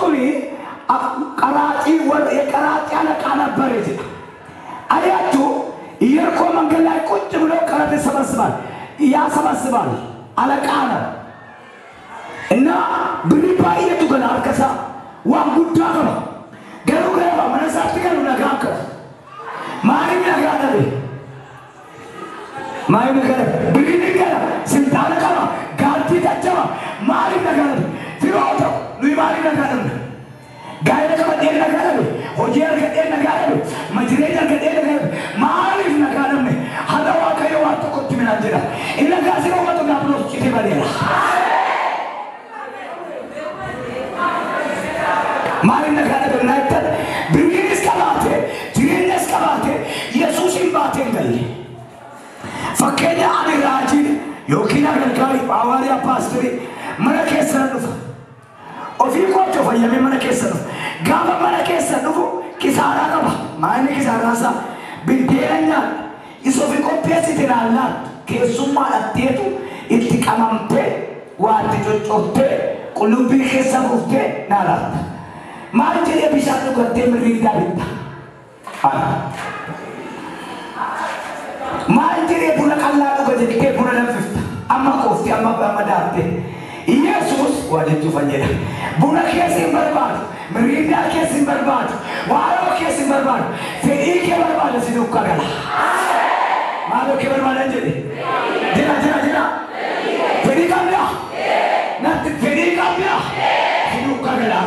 सुनी कराची वर ये कराची आला काना बरे जी आया तू ईयर को मंगला कुछ बलो कराते समस्बाल या समस्बाल आला काना ना बिनी पाई ये तू गनार कसा वांग गुट्टा करो गरू गया mana sakti kan una gaka mari nagana de mari nagana birini nagana sintana kama galti tachama mari nagana firoto lui mari nagana gaira kama de nagana hojer ka de nagana majreja ka de nagana mari nagana me hadawa kayo wa to kotimina jira ina gasi ko to gaplo chite badela mari nagana de naita Yesus in batin gali. Fakenya ani raji yokina galkari awariya pastori mana kesana nufa. Ofi ko to fayame mana kesana. Gaba mana kesana nufu kisara kaba. Mane kisara sa bintelanya isofi ko pesi tirala kesuma attetu ittikamamte wati chochote kulubi kesabufte nala. Mari jere bisatu garte mirida binta. Manjire pula kalla ko jadi ke pula dan fifta amma kosti amma darte Yesus wajib fanyela buna kesi berbad merida kesi berbad waro kesi berbad fedi ke berbad sidu kagala malo ke berbad jadi jina fedi kamya nanti fedi kamya sidu kagala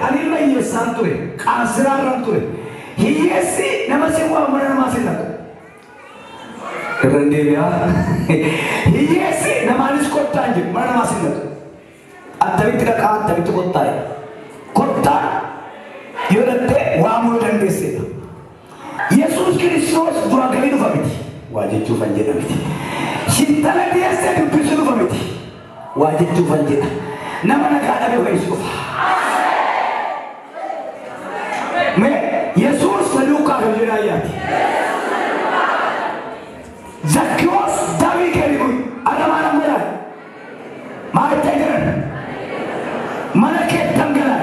anil mai santure kasran ranture hiyesi namase wa mana masina Renderia, yes, the man is caught time, Manamasin. At the Vitra car, the Vitotai. Cotta, you're a day, one than this. Jesus Christos, Dragin of it. Why did you find it? She telling the essay to presume of it. Why did you find it? Namanaka, ways of. Jesus, the Luca, Zacchaeus David kelimu adamana mera mai tegren mana ke tangala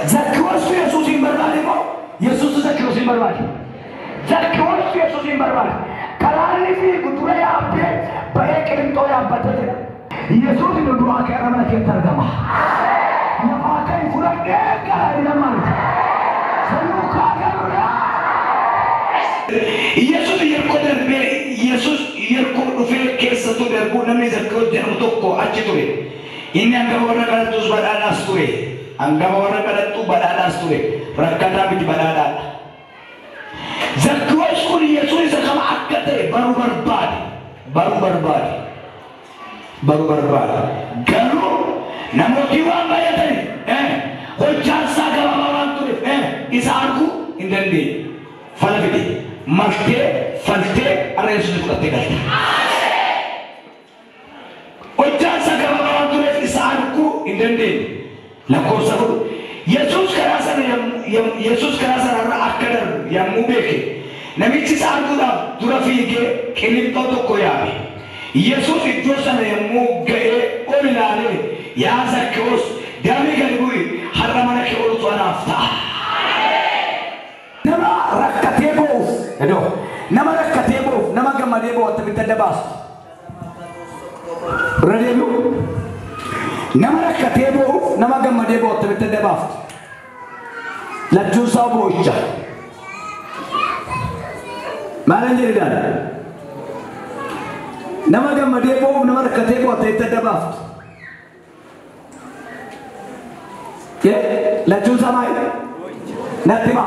Zacchaeus Yesus in berbadi mo Yesus Zacchaeus in berbadi Zacchaeus Yesus in berbadi kalani fi kutura ya ape bae kelim to ya batete Yesus in doa ke ramana ke targama ya pakai furak ke kala inaman saluka garura Yesus yerkoder be Yesus yerko fe kesa to derbu namni zakko derbu tokko achitore inni anga warna kalatus badana asture anga warna kalatu badana asture rakata bi badana zakko skuri Yesus zakama akate baru barbad garu namotiwa bayatani hojjan saga bawanture isarku indandi falabidi Malte, falte, arresu kurate galta. Ojjan sagama wanture isarku indende. Lako sabu. Yesus karasa arra akkadar yamubeke. Namichi sarku da durafige kelimto to koyabe. Yesus idosana yamuge olilale ya Zacchaeus dami galbui haramana ke olu anafta. Nama rakatebo edo nama rakatebo nama gamadebo atabita dabas radelu nama rakatebo nama gamadebo atabita dabas la jusa bocha malan jeridan nama gamadebo nama rakatebo atabita dabas ye la jusa mai natima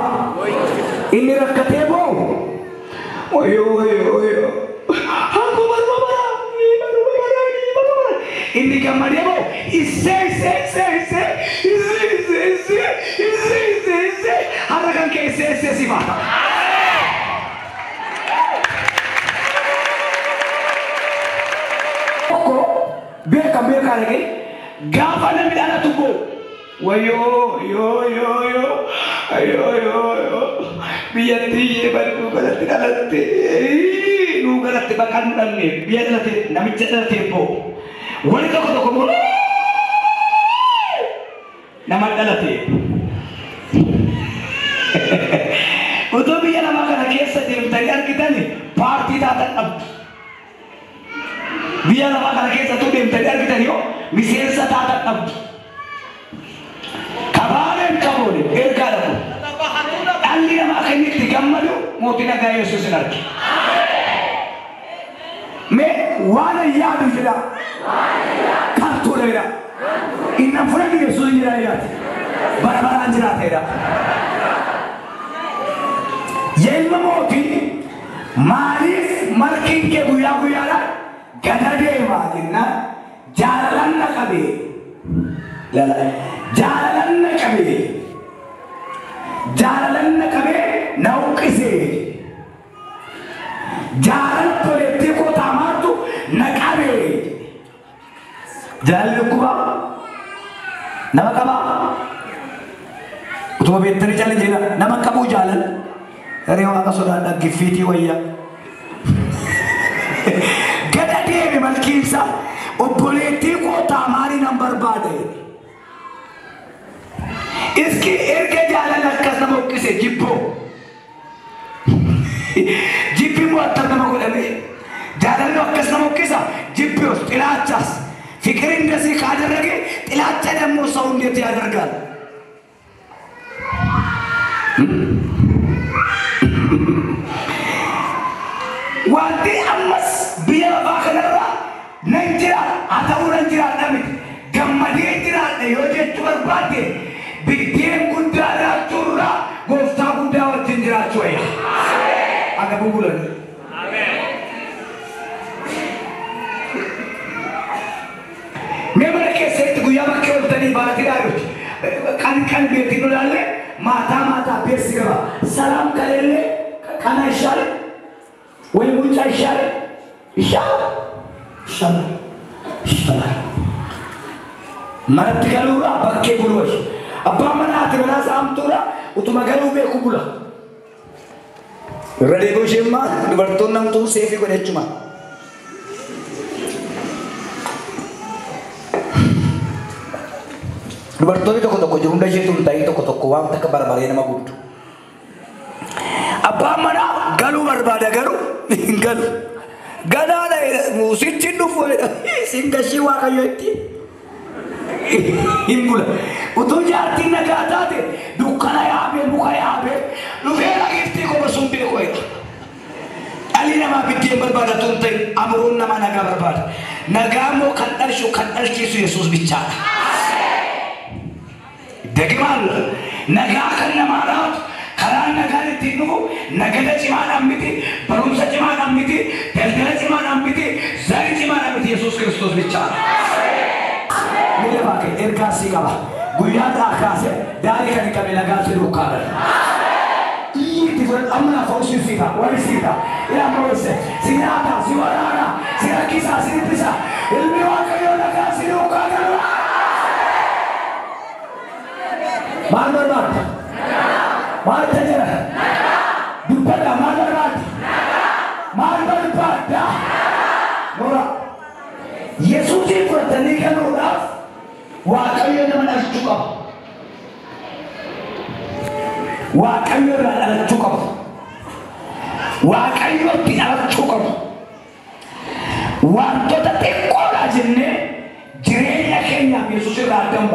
ini rakatebo oyo aku baru ini gamadebo isse harakan ke isse sifat oko beka lagi gafana midana tubo wayo ayo biyanti ye baru galati nu galati bakan nanne biyan galati namicha galati po wali to mo nama dhalate utuu biyya namaa kana keessa deemtanii argitani paartii taatan dhabdu. Biyya namaa kana keessa utuu deemtanii argitani yoo miseensa taatan dhabdu. Kabaaneen qabuun ergaa dhabu. Dhalli namaa kan itti gammadu mootii nagaa Yesuus hin arge. Mee waan yaadu jira kan toleera. Inna fuudhanii Yesuus jira yaati. Bara baraan jiraateedha. Yemma mootii maaliif malkiin kee guyyaa guyyaadhaan gada deemaa jennaan jaalalan na qabee. Jaalalan na qabee. Jaalalan na qabee na uqqisee. Jaalala toleettee kootaa maartu na qabee. Jaalalli kubaa nama qabaa. Utuma beektanii jaalala jedha nama qabuu jaalala. Haree waaqa sodaadha giffiitii wayyaa. Gada deeme malkiinsa obboleettii kootaa maalii nan barbaade. Iski erga jaalala akkas nama uqqise jibboo. Jibbi moo attam nama godhame. Jaalalli akkas nama uqqisa jibbios xilaachas. Fikirin እንደዚህ ካደረገ ጥላቻ ደግሞ ሰው እንዴት ያደርጋል? Wanti ammas biyya lafaa kanarra nan jira ata'uu nan jiraadha gammadee jiraadha yoo jechuu barbaadde biddeen guddaa dhaachuurraa gooftaa guddaa wajjin jiraachuu wayya. Akka bubulan. Memara keessatti guyyaa bakkee oltanii baatii dhaaluuti. Kan beetii lolaalle maataa beessi qaba. Salaam kaleellee kana ishaale. ወይ ሙጫ ይሻላል ማለት ገሉራ ባኬ ብሎሽ አባ መናት በላስ አምጡራ ኡቱማ ገሉ ቤኩ ብላ ረዴጎሽማ ድበርቶናም ቱ ሴፊ ጎደችማ ድበርቶኒ ተኮ ጅሩንደ ጀቱን ታይ ተኮ ዋም ተከበር ባሬ ነማ ጉዱ አባ መና ገሉ በርባደ ገሩ ገሉ ገዳለ ሙሲችን ዱፎ ሲንገሺ ዋቀዮቲ ኢምቡላ ኡቱጃርቲ ነጋታቴ ዱካና ያቤ ሙካ ያቤ ሉፌራ ጊፍቲ ኮበሱም ቤኮይ አሊነማ ቢቴን በርባዳ ቱንተ አምሩን ነማ ነጋ በርባዳ ነጋሞ ከጠርሹ ከጠርሽሱ ኢየሱስ ብቻ ደግማል ነጋ ከነማራት ከራን ነጋን ትኑ ነገደ ጭማን አምቲ በሩምሰ ጭማን አምቲ ደልደለ ጭማን አምቲ ዘሪ ጭማን አምቲ ኢየሱስ ክርስቶስ ብቻ ምለባከ ኤርካሲ ጋባ ጉያታ ካሰ ዳሪ ከኒ ከበላ ጋር ሉካለ ይትፈል አምና ፈውስ ሲታ ወሪሲታ ያ ሞሰ ሲናታ ሲወራራ ሲራኪሳ ሲሪፕሳ እልሚዋከ yola ሲሉካለ ማንበርባት ማን ተጀረ ዱበዳ ማንበርባት ማንበርባት ኖራ ኢየሱስ ይፈተኒ ከኖራ ዋቀዮ ለማናችሁቃ ዋቀዮ ለማናችሁቃ ዋቀዮ ቢናችሁቃ ዋንቶ ተቆላ ጅነ ጅሬኛ ከኛ ኢየሱስ ራደምባ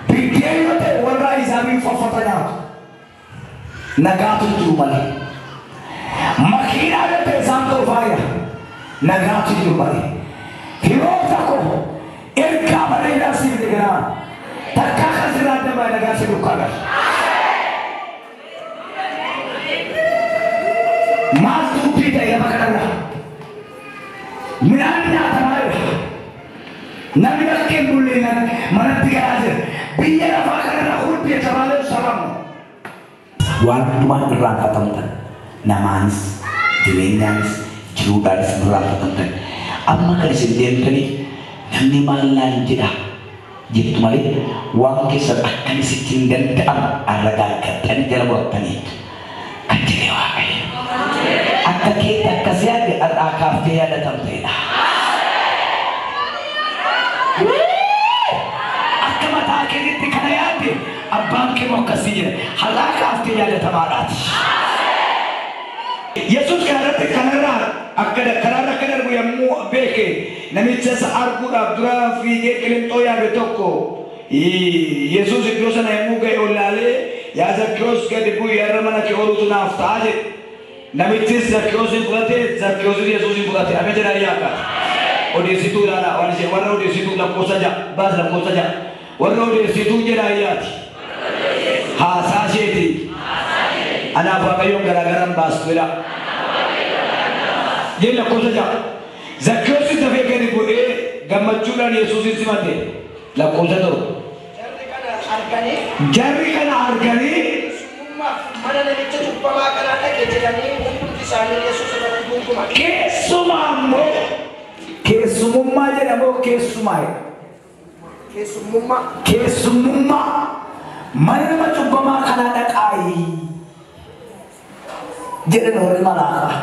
ቢዴዮተ ወራ ኢዛቢ ፈፈተና ነጋቱ ጁማላ ማኪና ለተ ሳንቶ ፋያ ነጋቱ ጁማላ ሂሮታኮ ኤርካ በሬዳ ሲብደገና ተካከ ዝራደባ ነጋሲ ሉካላ ማስቱ ፒታ የመከረና ምናኛ ተማሪ ነብያችን ሁሉና ማንትጋዘ ቢየራፋ ከራ ሁሉ የተባለ ሰላም ነው ዋንቱማ ራካተምተን ነማንስ ድሬኛንስ ጅሩዳንስ ራካተምተን አማከሪስ እንደንተኒ namni maalaan jedha jettu malee waan keessa akkamitti hin danda'am arragaaggatanii jala godhatanii kan jedhe waaqayyo akka keetti akkasii yaadde har'aa kaaftee yaadatamteedha. Akka mataa keetti أبان كي مكسية حلاك أفتي يا لتمارات يسوع كهرت كنرا أكيد كنرا كنر ويمو بيك نميتش سأركو أبدرا في كلم تويا بتوكو يسوع زكيوس نيمو كي أولالي يا زكيوس كدبو يرمنا كيورو تنافتاج نميتش زكيوس يبغى زكيوس يسوع يبغى أبي جرا ياكا وديسيتو لا وانشي ورا وديسيتو لا كوساجا باز لا كوساجا ورا وديسيتو جرا ياتي هاساشيتي أنا أبغى يوم غرام باسويلا جيل كوساجا زكيوس تبي كدبو gammachuudhaan Yesuusin simate lakkoofsa torba jarri kana arganii mana namicha cubbamaa kanaa dhaqe jedhanii hundumti isaanii Yesuus irratti gunguman keessumaa immoo keessumummaa jedhamoo keessumummaa mana nama cubbamaa kanaa dhaqaayi jedhan warri malaakaa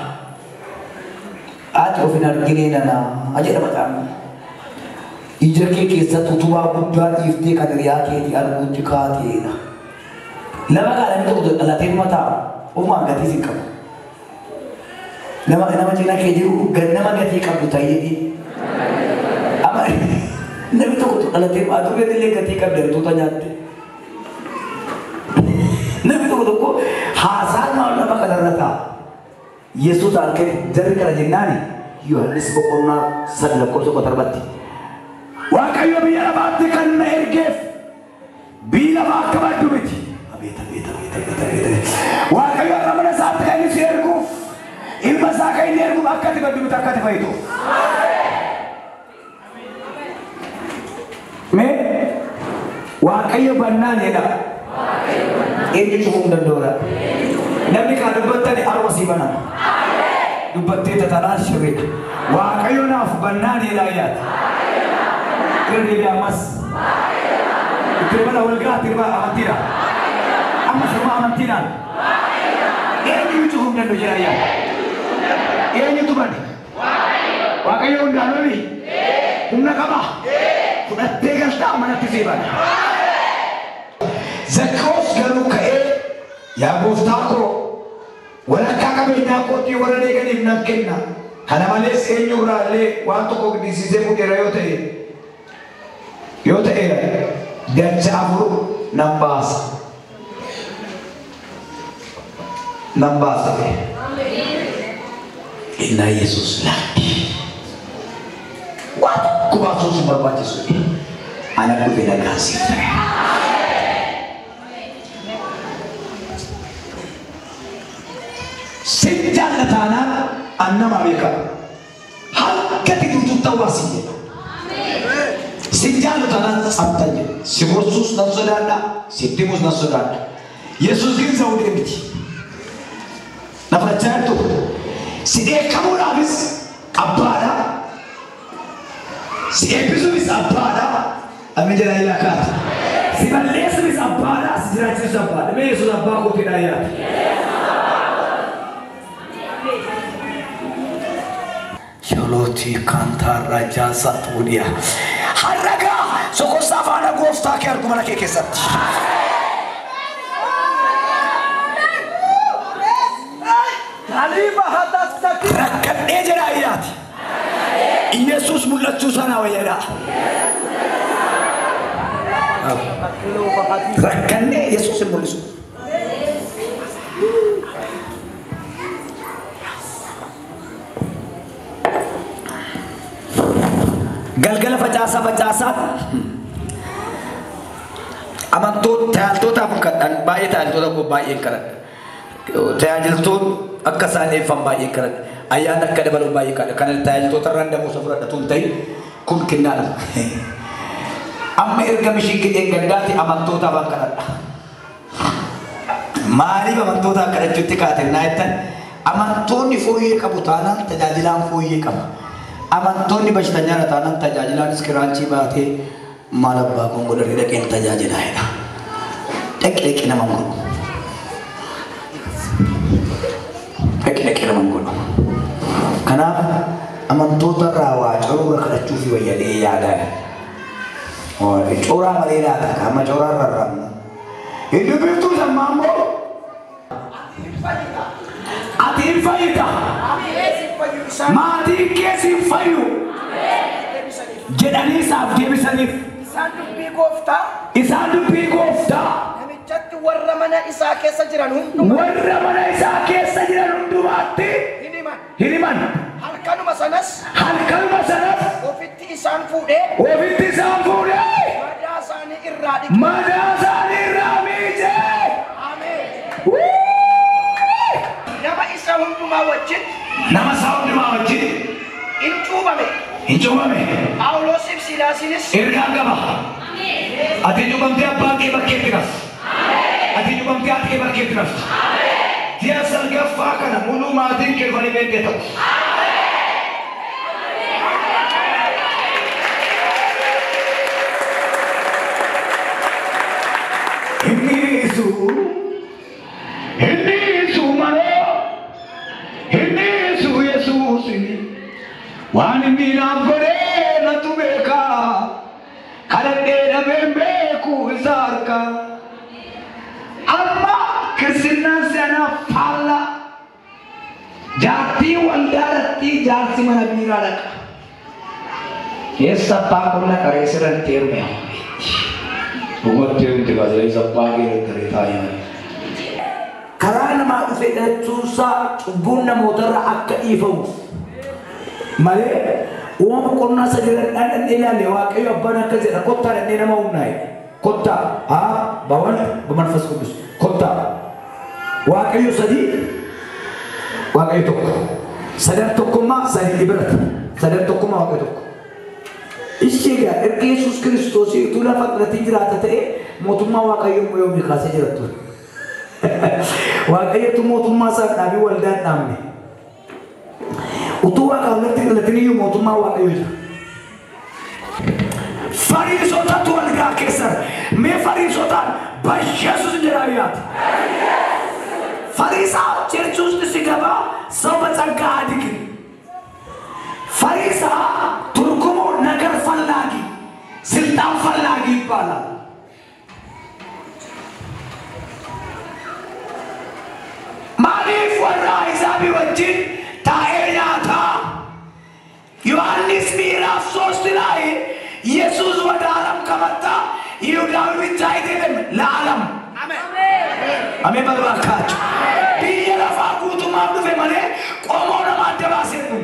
ati ofin arginee nana ajedha maqaan Ijarke kisah tutuwa kubban ifte kadriya ke di argut dikati na. Lama kali itu latin mata, umma gati sikap. Nama cina kejiru, nama gati kamu tayi di. Ama, nabi tu latin mata tu dia gati kap dari tu tanya. Nabi tu ko hasan malu nama kadarata. Yesus alke jari kerajinani. Yohanes pokoknya sadar kau so terbati. Wakayo biya baat kan ergef bila makabad dumiti abita wakayo ramana saat kan erguf ilma sakai erguf akkat kan dumita akkat itu me wakayo banna neda ini cukup dandora nabi ka dubatta ni arwasi bana dubatte tatana syirik wakayo naf banna ni layat Kerja mas, terima awalga terima amantina, amma semua amantina. Ini cukup dan dojaraya. Ini tu bani. Wakai unda lori. Unda kama. Sudah tegas tak mana tisiban. Zakos garu kae. Ya bustako. Wala kakabe na koti wala lega ni namkenna. Kana male senyura le wanto ko disise mu derayote. Yota era dan cabur nambas Inna Yesus lagi waktu kubasus berbaca suci anakku beda kasih sejak tanah annama mereka hal ketika tawasi Sinjalo tanah sabtanya, si Yesus nasodana, si Timus nasodana. Yesus ginza udemiti. Nafajar tu, si kamu habis abada, si episode abada, amejana ilakat. Si bales bis abada, si jelas abada. Me Yesus abada ko kinaya. Shaloti kantar raja satu dia. Harraga soko safana gofta ke argumana ke kesat Kaliba hadas takir ejera ayat Yesus mulatu sana wayara Rakane Yesus mulusu Galgala facasa amantu talto ta bukan bayi talto ko bayi karat talto akasane fam bayi karat ayana kada balu bayi kada kan talto taranda musafra tuntai kun kinana amma irga mishiki engandati amantu ta bakarat mari amantu ta kada jutti katen naitan amantu ni foye kabutana tajajilan foye kam Amantoni bastanya ratanan tajajilan sekeranci bahate malah bakong bodoh tidak yang tajajilan itu. Ek nama mangkuk. Ek nama mangkuk. Kenapa? Amantota rawa coba kerja cuci wajah dia ada. Oh, coba mereka kama coba raram. Ini betul sama mo. Ati faida. Mati kesi fayu. Jedani saf debisanif. Isan dubbi gofta. Namichatti warra mana isaa keessa jiran hundumaatti. Hiliman. Halkanuma sanas ofitti isaan fuudhee madaa isaanii irraa miije. Ameen. Nama isaa hundumaa wajjin hin cuubame. Phaawulosiif Silaasiinis ergaa qaba. Ati cuubamtee abbaa kee bakkeetti rafti. Ati cuubamtee haati kee bakkeetti rafti. Ji'a salgaffaa kana muluu maatiin kee dhufanii beektee ta'u. Waan inni naaf godhee natu beeka, kadhadhee dhabeen beeku isa harka. Amma kirsinnaan seenaa faalla jaartii waldaadhaatti jaarsi mana biiraa dhaqa. Keessa abbaa qonna qaree sirratti heerume. Dhugaatti heerumte baasee isa abbaa kee qaree taa'ee. Karaa namaa dhufee dhachuusaa cubbuun namootarra akka dhiifamu. Malee uumama qonnaa sadarkaan ilaalee waaqayyo abbaan akka jedha kottaa dhannee nama humnaaye kottaa bawan bamanfas qudus kottaa waaqayyo sadii waaqayyo tokko sadan tokkummaa sadii dhibirata sadan tokkummaa waaqayyo tokko isheegaa erga Yesuus Kiristoosii utuu lafa irratti jiraata ta'e mootummaa waaqayyo immoo yoomii kaasee jirattu waaqayyotu mootummaa isaa dhaabii waldaan dhaabne. Utuwa kalau letini yu motuma wa ayuja. Farisota tu alga kesar. Me farisota ba Jesus jerayat. Farisa Jesus disigaba soba tangka adiki. Farisa turkumu nagar fallagi. Siltam fallagi pala. Mari fuara isabi wajin taenyata Yohanes miraf sostilai Yesus wadalam kamata Yudawi bicaidem la alam. Amen. Amen berbakat. Dia rafa kutu mampu femane komona mati basetu.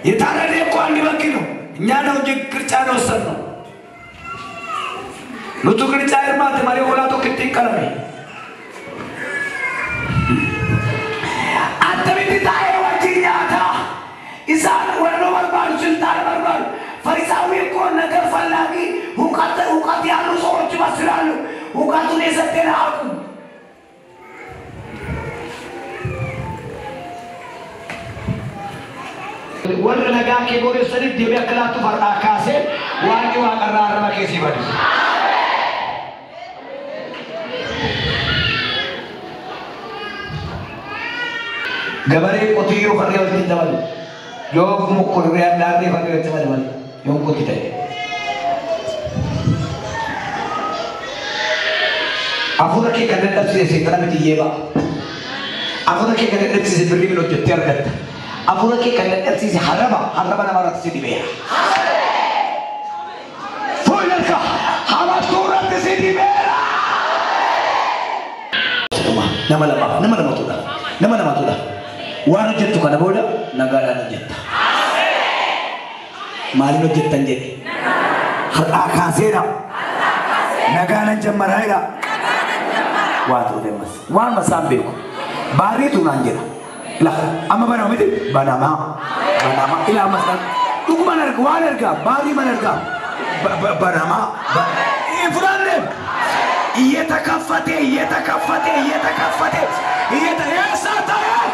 Itara dia kuan dibakinu. Nyana uji kerja dosen. Lutu kerja air mati mari olah tu ketik kalami. Tapi kita wajibnya ada. Isan warna barbar sultan barbar. Farisawi ko nagar falagi. Hukat yalu soal cuma selalu. Hukat tu desa teraku. Warna naga ke boleh sedih dia berkelah tu berakase. Wajib akan rara kesi badis. Gabare kotiyo kariya utin jamal. Yo mukul riyan darne kariya jamal. Yo koti tay. Afura ke kadar se sekara meti yeba. Afura ke kadar se birri melo jetter gat. Afura ke kadar se haraba namara se dibeya. Foilerka hama turat se dibeya. Nama lama tuda. Wanu jettu kana boda nagala jetta. Malino jettan jette. Har akasera. Nagala jammaraira. Watu demas. Wan masambe ko. Bari tu nanjera. Lah amma bana miti banama ila masan. Tuku manar ka bari manar ka. Banama. Ifrande. Yeta kafate. Yeta ya sataya.